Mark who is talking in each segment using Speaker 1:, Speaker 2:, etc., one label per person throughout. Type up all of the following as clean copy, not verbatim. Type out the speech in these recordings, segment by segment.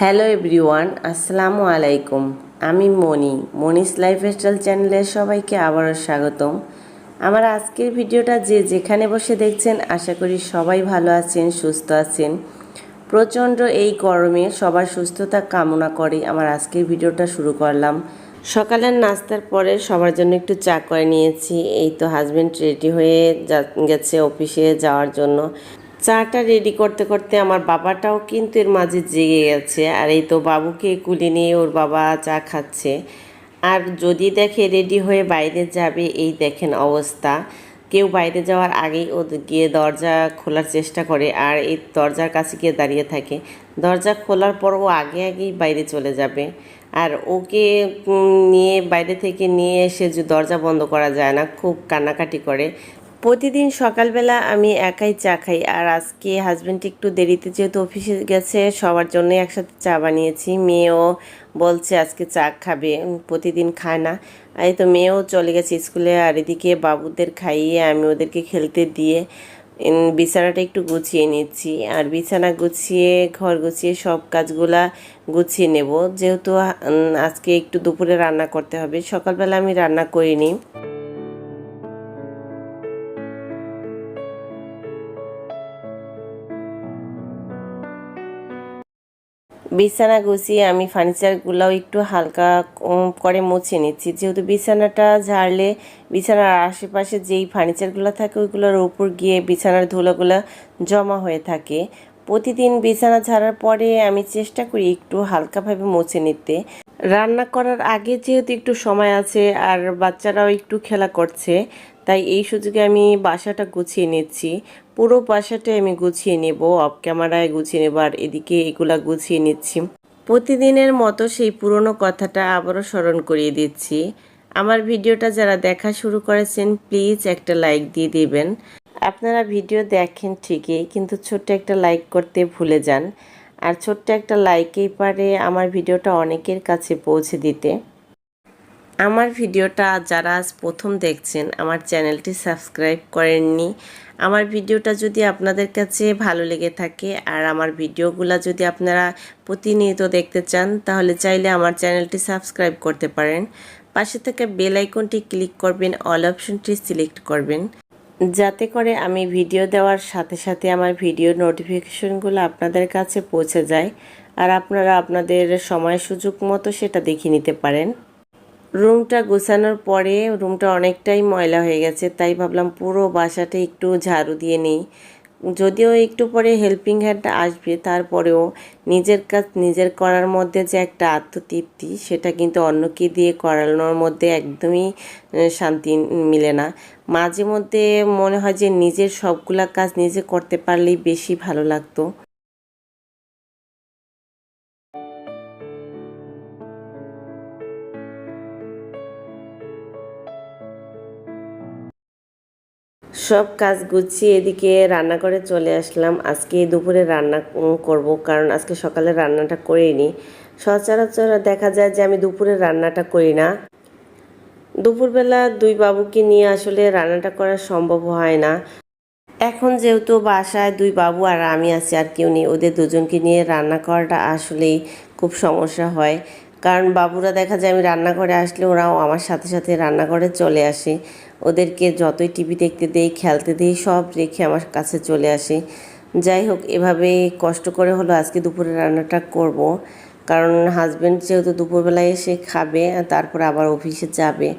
Speaker 1: Hello everyone, আসসালামু আলাইকুম। আমি মনিস লাইফস্টাইল চ্যানেলের সবাইকে আবারও স্বাগতম। আমার আজকের ভিডিওটা যে যেখানে বসে দেখছেন, আশা করি সবাই ভালো আছেন, সুস্থ আছেন। প্রচণ্ড এই গরমে সবার সুস্থতা কামনা করে আমার আজকের ভিডিওটা শুরু করলাম। সকালের নাস্তার পরে সবার জন্য একটু চা করে নিয়েছি। এই তো হাজব্যান্ড রেডি হয়ে গেছে অফিসে যাওয়ার জন্য। চাটা রেডি করতে করতে আমার বাবাটাও কিন্তু এর মাঝে জেগে গেছে। আর এই তো বাবুকে কুলে নিয়ে ওর বাবা চা খাচ্ছে। আর যদি দেখে রেডি হয়ে বাইরে যাবে, এই দেখেন অবস্থা। কেউ বাইরে যাওয়ার আগেই ও গিয়ে দরজা খোলার চেষ্টা করে, আর এই দরজার কাছে গিয়ে দাঁড়িয়ে থাকে। দরজা খোলার পর ও আগেই বাইরে চলে যাবে। আর ওকে নিয়ে বাইরে থেকে নিয়ে এসে যে দরজা বন্ধ করা যায় না, খুব কান্নাকাটি করে। প্রতিদিন সকালবেলা আমি একাই চা খাই, আর আজকে হাজব্যান্ড একটু দেরিতে যেহেতু অফিসে গেছে, সবার জন্যই একসাথে চা বানিয়েছি। মেয়েও বলছে আজকে চা খাবে, প্রতিদিন খায় না। এই তো মেয়েও চলে গেছে স্কুলে, আর এদিকে বাবুদের খাইয়ে আমি ওদেরকে খেলতে দিয়ে বিছানাটা একটু গুছিয়ে নিচ্ছি। আর বিছানা গুছিয়ে ঘর গুছিয়ে সব কাজগুলা গুছিয়ে নেব, যেহেতু আজকে একটু দুপুরে রান্না করতে হবে। সকালবেলা আমি রান্না করিনি। বিছানা গুছিয়ে আমি ফার্নিচারগুলোও একটু হালকা করে মুছে নিচ্ছি, যেহেতু বিছানাটা ঝাড়লে বিছানার আশেপাশে যেই ফার্নিচারগুলো থাকে ওইগুলোর উপর গিয়ে বিছানার ধুলোগুলো জমা হয়ে থাকে। প্রতিদিন বিছানা ঝাড়ার পরে আমি চেষ্টা করি একটু হালকাভাবে মুছে নিতে। রান্না করার আগে যেহেতু একটু সময় আছে আর বাচ্চারাও একটু খেলা করছে, তাই এই সুযোগে আমি বাসাটা গুছিয়ে নিচ্ছি। পুরো বাসাটাই আমি গুছিয়ে নেব, অফ ক্যামেরায় গুছিয়ে নেব, আর এদিকে এগুলা গুছিয়ে নিচ্ছি। প্রতিদিনের মতো সেই পুরনো কথাটা আবারও স্মরণ করিয়ে দিচ্ছি। আমার ভিডিওটা যারা দেখা শুরু করেছেন, প্লিজ একটা লাইক দিয়ে দিবেন। আপনারা ভিডিও দেখেন ঠিকই, কিন্তু ছোট্ট একটা লাইক করতে ভুলে যান। আর ছোট্ট একটা লাইকেই পারে আমার ভিডিওটা অনেকের কাছে পৌঁছে দিতে। আমার ভিডিওটা যারা আজ প্রথম দেখছেন, আমার চ্যানেলটি সাবস্ক্রাইব করেননি। আমার ভিডিওটা যদি আপনাদের কাছে ভালো লেগে থাকে আর আমার ভিডিওগুলো যদি আপনারা প্রতিনিয়ত দেখতে চান, তাহলে চাইলে আমার চ্যানেলটি সাবস্ক্রাইব করতে পারেন। পাশে থাকা বেল আইকনটি ক্লিক করবেন, অল অপশনটি সিলেক্ট করবেন, যাতে করে আমি ভিডিও দেওয়ার সাথে সাথে আমার ভিডিও নোটিফিকেশনগুলো আপনাদের কাছে পৌঁছে যায়, আর আপনারা আপনাদের সময় সুযোগ মতো সেটা দেখে নিতে পারেন। রুমটা গোছানোর পরে রুমটা অনেকটাই ময়লা হয়ে গেছে, তাই ভাবলাম পুরো বাসাটা একটু ঝাড়ু দিয়ে নিই। যদিও একটু পরে হেল্পিং হ্যান্ডটা আসবে, তারপরেও নিজের কাজ নিজের করার মধ্যে যে একটা আত্মতৃপ্তি, সেটা কিন্তু অন্যকে দিয়ে করানোর মধ্যে একদমই শান্তি মিলে না। মাঝে মধ্যে মনে হয় যে নিজের সবগুলা কাজ নিজে করতে পারলেই বেশি ভালো লাগতো। সব কাজ গুছিয়ে এদিকে রান্না করে চলে আসলাম। আজকে দুপুরে রান্না করব, কারণ আজকে সকালে রান্নাটা করিনি। সচরাচর দেখা যায় যে আমি দুপুরে রান্নাটা করি না। দুপুরবেলা দুই বাবুকে নিয়ে আসলে রান্নাটা করা সম্ভব হয় না। এখন যেহেতু বাসায় দুই বাবু আর আমি আছি, আর কেউ নেই, ওদের দুজনকে নিয়ে রান্না করাটা আসলেই খুব সমস্যা হয়। কারণ বাবুরা দেখা যায় আমি রান্নাঘরে আসলে ওরাও আমার সাথে সাথে রান্নাঘরে চলে আসে। ওদেরকে যতই টিভি দেখতে দেই, খেলতে দেই, সব রেখে আমার কাছে চলে আসে। যাই হোক, এভাবে কষ্ট করে হলো আজকে দুপুরে রান্নাটা করব, কারণ হাজব্যান্ড যেহেতু দুপুরবেলায় এসে খাবে, তারপর আবার অফিসে যাবে,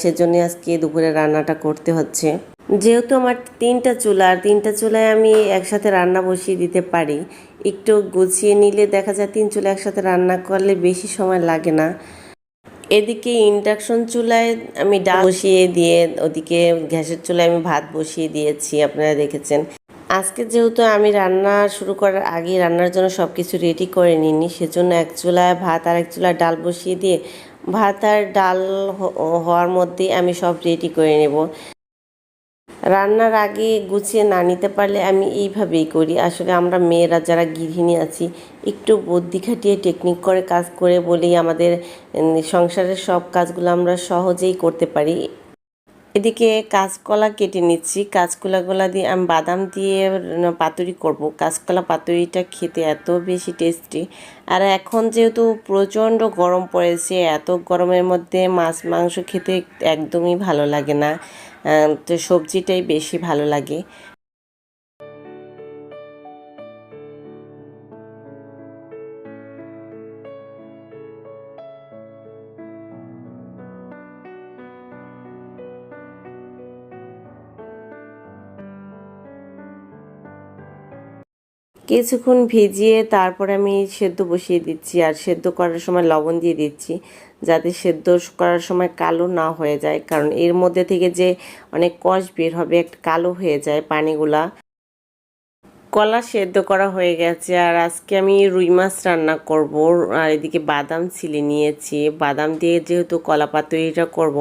Speaker 1: সেজন্য আজকে দুপুরে রান্নাটা করতে হচ্ছে। যেহেতু আমার তিনটা চুলা, আর তিনটা চুলায় আমি একসাথে রান্না বসিয়ে দিতে পারি। একটু গুছিয়ে নিলে দেখা যায় তিন চুলা একসাথে রান্না করলে বেশি সময় লাগে না। এদিকে ইন্ডাকশন চুলায় আমি ডাল বসিয়ে দিয়ে, ওদিকে গ্যাসের চুলায় আমি ভাত বসিয়ে দিয়েছি, আপনারা দেখেছেন। আজকে যেহেতু আমি রান্না শুরু করার আগে রান্নার জন্য সব কিছু রেডি করে নিইনি, সেজন্য এক চুলায় ভাত আর এক চুলায় ডাল বসিয়ে দিয়ে ভাত আর ডাল হওয়ার মধ্যেই আমি সব রেডি করে নেব। রান্নার আগে গুছিয়ে না নিতে পারলে আমি এইভাবেই করি। আসলে আমরা মেয়েরা যারা গৃহিণী আছি, একটু বুদ্ধি খাটিয়ে টেকনিক করে কাজ করে বলেই আমাদের সংসারের সব কাজগুলো আমরা সহজেই করতে পারি। এদিকে কাঁচকলা কেটে নিচ্ছি। কাঁচকলাগুলা দিয়ে আমি বাদাম দিয়ে পাতুরি করব। কাঁচকলা পাতুরিটা খেতে এত বেশি টেস্টি। আর এখন যেহেতু প্রচণ্ড গরম পড়েছে, এত গরমের মধ্যে মাছ মাংস খেতে একদমই ভালো লাগে না, তো সবজিটাই বেশি ভালো লাগে। কিছুক্ষণ ভিজিয়ে তারপরে আমি সেদ্ধ বসিয়ে দিচ্ছি, আর সেদ্ধ করার সময় লবণ দিয়ে দিচ্ছি যাতে সেদ্ধ করার সময় কালো না হয়ে যায়, কারণ এর মধ্যে থেকে যে অনেক কষ বের হবে, একটা কালো হয়ে যায় পানিগুলা। কলা সেদ্ধ করা হয়ে গেছে, আর আজকে আমি রুই মাছ রান্না করব। আর এদিকে বাদাম ছিলে নিয়েছি, বাদাম দিয়ে যেহেতু কলা পাতুরিটা করব।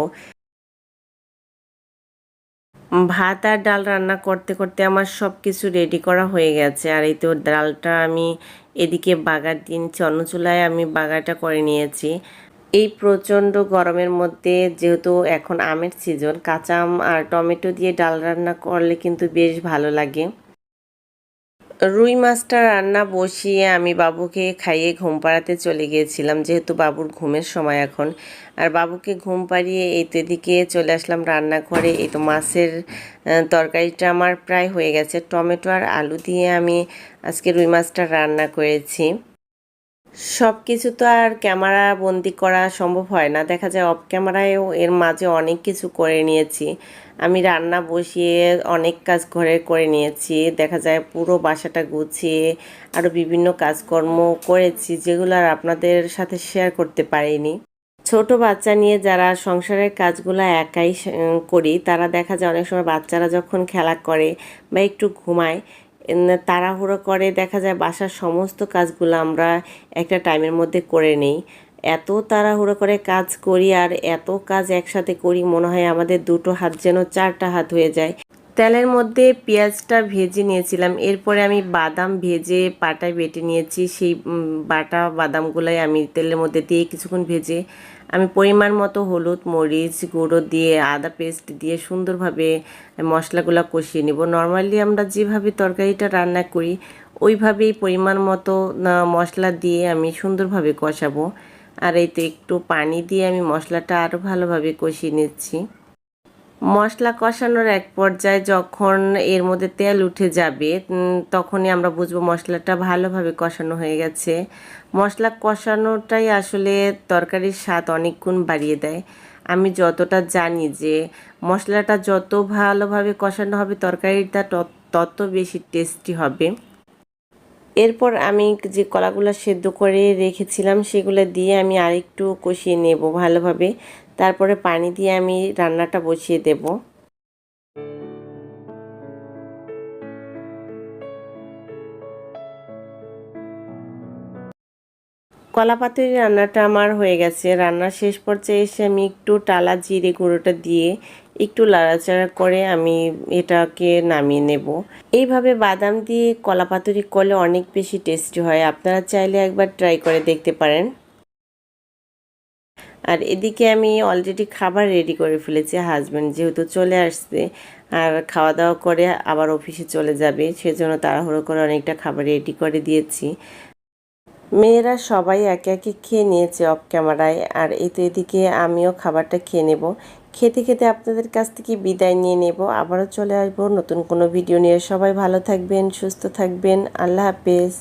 Speaker 1: ভাত আর ডাল রান্না করতে করতে আমার সব কিছু রেডি করা হয়ে গেছে। আর এই তো ডালটা আমি এদিকে বাগার দিয়ে নিচ্ছি, অন্য চুলায় আমি বাগারটা করে নিয়েছি। এই প্রচণ্ড গরমের মধ্যে যেহেতু এখন আমের সিজন, কাঁচা আম আর টমেটো দিয়ে ডাল রান্না করলে কিন্তু বেশ ভালো লাগে। রুই মাছটা রান্না বসিয়ে আমি বাবুকে খাইয়ে ঘুম পাড়াতে চলে গিয়েছিলাম, যেহেতু বাবুর ঘুমের সময় এখন। আর বাবুকে ঘুম পাড়িয়ে এই তো এদিকে চলে আসলাম রান্নাঘরে। এই তো মাছের তরকারিটা আমার প্রায় হয়ে গেছে। টমেটো আর আলু দিয়ে আমি আজকে রুই মাছটা রান্না করেছি। সব কিছু তো আর ক্যামেরা বন্দি করা সম্ভব হয় না, দেখা যায় অফ ক্যামেরায়ও এর মাঝে অনেক কিছু করে নিয়েছি। আমি রান্না বসিয়ে অনেক কাজ ঘরে করে নিয়েছি, দেখা যায় পুরো বাসাটা গুছিয়ে আরও বিভিন্ন কাজকর্ম করেছি, যেগুলো আর আপনাদের সাথে শেয়ার করতে পারিনি। ছোট বাচ্চা নিয়ে যারা সংসারের কাজগুলো একাই করি, তারা দেখা যায় অনেক সময় বাচ্চারা যখন খেলা করে বা একটু ঘুমায়, তাড়াহুড়ো করে দেখা যায় বাসার সমস্ত কাজগুলো আমরা একটা টাইমের মধ্যে করে নেই। এত তাড়াহুড়ো করে কাজ করি আর এত কাজ একসাথে করি, মনে হয় আমাদের দুটো হাত যেন চারটা হাত হয়ে যায়। তেলের মধ্যে পেঁয়াজটা ভেজে নিয়েছিলাম, এরপরে আমি বাদাম ভেজে পাটায় বেটে নিয়েছি। সেই বাটা বাদামগুলাই আমি তেলের মধ্যে দিয়ে কিছুক্ষণ ভেজে আমি পরিমাণ মতো হলুদ মরিচ গুঁড়ো দিয়ে আদা পেস্ট দিয়ে সুন্দরভাবে মশলাগুলো কষিয়ে নিব। নর্মালি আমরা যেভাবে তরকারিটা রান্না করি ওইভাবেই পরিমাণ মতো মশলা দিয়ে আমি সুন্দরভাবে কষাবো। আর এই তো একটু পানি দিয়ে আমি মশলাটা আরও ভালোভাবে কষিয়ে নিচ্ছি। মশলা কষানোর এক পর্যায়ে যখন এর মধ্যে তেল উঠে যাবে, তখনই আমরা বুঝবো মশলাটা ভালোভাবে কষানো হয়ে গেছে। মশলা কষানোটাই আসলে তরকারির স্বাদ অনেক গুণ বাড়িয়ে দেয়। আমি যতটা জানি যে মশলাটা যত ভালোভাবে কষানো হবে তরকারিটা তত বেশি টেস্টি হবে। এরপর আমি যে কলাগুলো সেদ্ধ করে রেখেছিলাম সেগুলো দিয়ে আমি আরেকটু কষিয়ে নেব ভালোভাবে। তারপরে পানি দিয়ে আমি রান্নাটা বসিয়ে দেব। কলা পাতুরি রান্নাটা আমার হয়ে গেছে। রান্নার শেষ পর্যায়ে এসে আমি একটু টালা জিরে গুঁড়োটা দিয়ে একটু লাড়াচাড়া করে আমি এটাকে নামিয়ে নেব। এইভাবে বাদাম দিয়ে কলা পাতুরি করলে অনেক বেশি টেস্টি হয়, আপনারা চাইলে একবার ট্রাই করে দেখতে পারেন। আর এদিকে আমি অলরেডি খাবার রেডি করে ফেলেছি, হাজব্যান্ড যেহেতু চলে আসছে আর খাওয়া দাওয়া করে আবার অফিসে চলে যাবে, সেজন্য তাড়াহুড়ো করে অনেকটা খাবার রেডি করে দিয়েছি। মেয়েরা সবাই একে একে খেয়ে নিয়েছে অফ ক্যামেরায়, আর এই তো এদিকে আমিও খাবারটা খেয়ে নেব। খেতে খেতে আপনাদের কাছ থেকে বিদায় নিয়ে নেব, আবারও চলে আসবো নতুন কোনো ভিডিও নিয়ে। সবাই ভালো থাকবেন, সুস্থ থাকবেন, আল্লাহ হাফেজ।